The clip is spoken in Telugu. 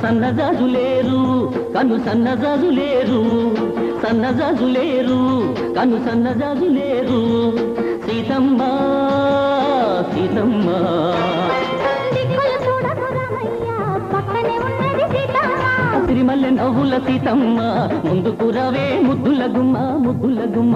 సన్నజాజులేరు కను సన్నజాజులేరు సన్నజాజులేరు కను సన్నజాజులేరు సీతమ్మ సీతమ్మ సిరిమల్లె నవ్వుల సీతమ్మ ముందుకు రవే ముద్దుల గుమ్మ ముద్దుల గుమ్మ